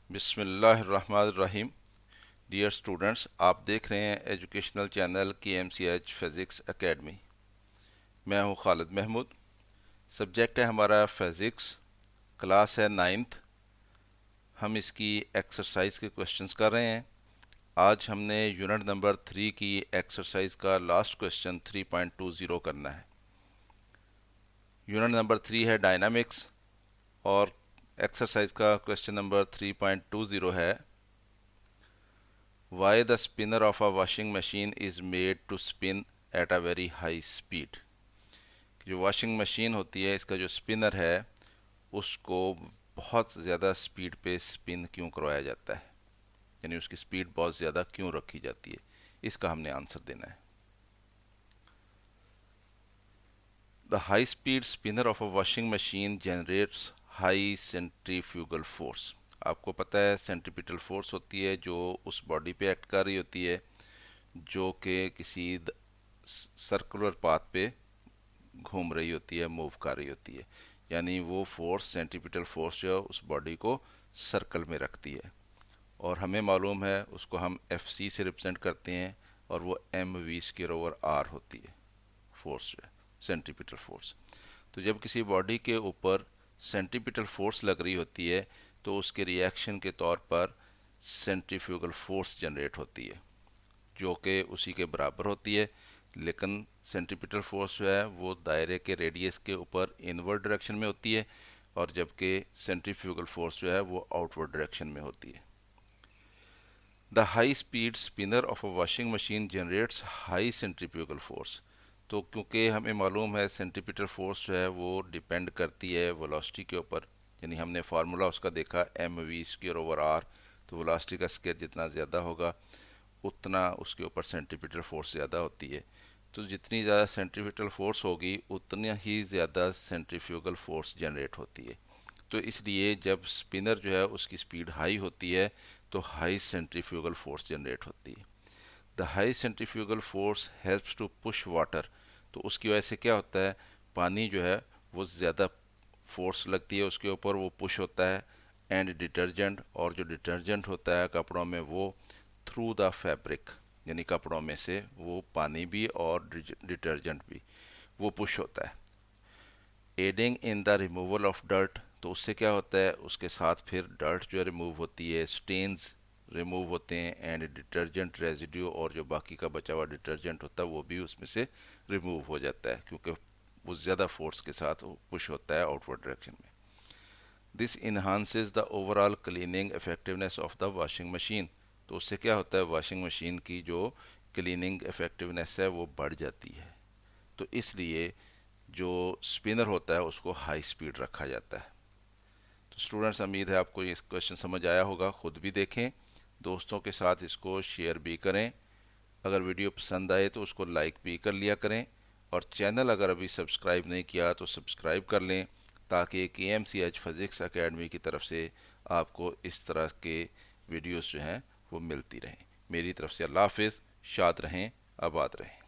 बिस्मिल्लाहिर्रहमानिर्रहीम। Dear students, आप देख रहे हैं educational channel KMCH physics academy. मैं हूं खालिद महमूद। सब्जेक्ट है हमारा फिज़िक्स, क्लास है 9th। हम इसकी एक्सरसाइज के क्वेश्चंस कर रहे हैं। आज हमने यूनिट नंबर 3 की एक्सरसाइज का लास्ट क्वेश्चन 3.20 करना है। यूनिट नंबर 3 है डायनामिक्स और एक्सरसाइज का क्वेश्चन नंबर 3.20 है Why the spinner of a washing machine is made to spin at a very high speed। जो वॉशिंग मशीन होती है, इसका जो स्पिनर है उसको बहुत ज़्यादा स्पीड पे स्पिन क्यों करवाया जाता है, यानी उसकी स्पीड बहुत ज़्यादा क्यों रखी जाती है, इसका हमने आंसर देना है। The high speed spinner of a washing machine generates high centrifugal force. आपको पता है सेंट्रीपिटल फोर्स होती है जो उस बॉडी पे एक्ट कर रही होती है जो कि किसी सर्कुलर पाथ पे घूम रही होती है, मूव कर रही होती है। यानी वो फोर्स, सेंट्रीपिटल फोर्स जो है उस बॉडी को सर्कल में रखती है और हमें मालूम है उसको हम FC से रिप्रेजेंट करते हैं और वो mv²/r होती है फोर्स जो है, सेंट्रीपिटल फोर्स। तो जब किसी बॉडी के ऊपर सेंट्रीपिटल फोर्स लग रही होती है तो उसके रिएक्शन के तौर पर सेंट्रीफ्यूगल फोर्स जनरेट होती है जो कि उसी के बराबर होती है, लेकिन सेंट्रीपिटल फोर्स जो है वो दायरे के रेडियस के ऊपर इनवर्ड डायरेक्शन में होती है और जबकि सेंट्रीफ्यूगल फोर्स जो है वो आउटवर्ड डायरेक्शन में होती है। The high speed spinner of a washing machine generates high centrifugal force. तो क्योंकि हमें मालूम है सेंट्रीपिटल फोर्स जो है वो डिपेंड करती है वेलोसिटी के ऊपर, यानी हमने फार्मूला उसका देखा mv²/r। तो वेलोसिटी का स्केयर जितना ज़्यादा होगा उतना उसके ऊपर सेंट्रीपिटल फोर्स ज़्यादा होती है। तो जितनी ज़्यादा सेंट्रीपिटल फोर्स होगी उतना ही ज़्यादा सेंट्रीफ्यूगल फोर्स जनरेट होती है। तो इसलिए जब स्पिनर जो है उसकी स्पीड हाई होती है तो हाई सेंट्रीफ्यूगल फोर्स जनरेट होती है। The high centrifugal force helps to push water. तो उसकी वजह से क्या होता है, पानी जो है वो ज़्यादा फोर्स लगती है उसके ऊपर, वो पुश होता है। एंड डिटर्जेंट, और जो डिटर्जेंट होता है कपड़ों में वो थ्रू द फैब्रिक, यानी कपड़ों में से वो पानी भी और डिटर्जेंट भी वो पुश होता है। Adding in the removal of dirt. तो उससे क्या होता है, उसके साथ फिर डर्ट जो है रिमूव होती है, स्टेन्स रिमूव होते हैं एंड डिटर्जेंट रेजिड्यू, और जो बाकी का बचा हुआ डिटर्जेंट होता है वो भी उसमें से रिमूव हो जाता है क्योंकि वो ज़्यादा फोर्स के साथ पुश होता है आउटवर्ड डायरेक्शन में। This enhances the overall cleaning effectiveness of the washing machine. तो उससे क्या होता है, वॉशिंग मशीन की जो क्लीनिंग इफेक्टिवनेस है वो बढ़ जाती है। तो इसलिए जो स्पिनर होता है उसको हाई स्पीड रखा जाता है। तो स्टूडेंट्स, उम्मीद है आपको ये क्वेश्चन समझ आया होगा। ख़ुद भी देखें, दोस्तों के साथ इसको शेयर भी करें। अगर वीडियो पसंद आए तो उसको लाइक भी कर लिया करें और चैनल अगर अभी सब्सक्राइब नहीं किया तो सब्सक्राइब कर लें ताकि KMCH फिज़िक्स एकेडमी की तरफ से आपको इस तरह के वीडियोस जो हैं वो मिलती रहें। मेरी तरफ से अल्लाह हाफिज़। शाद रहें, आबाद रहें।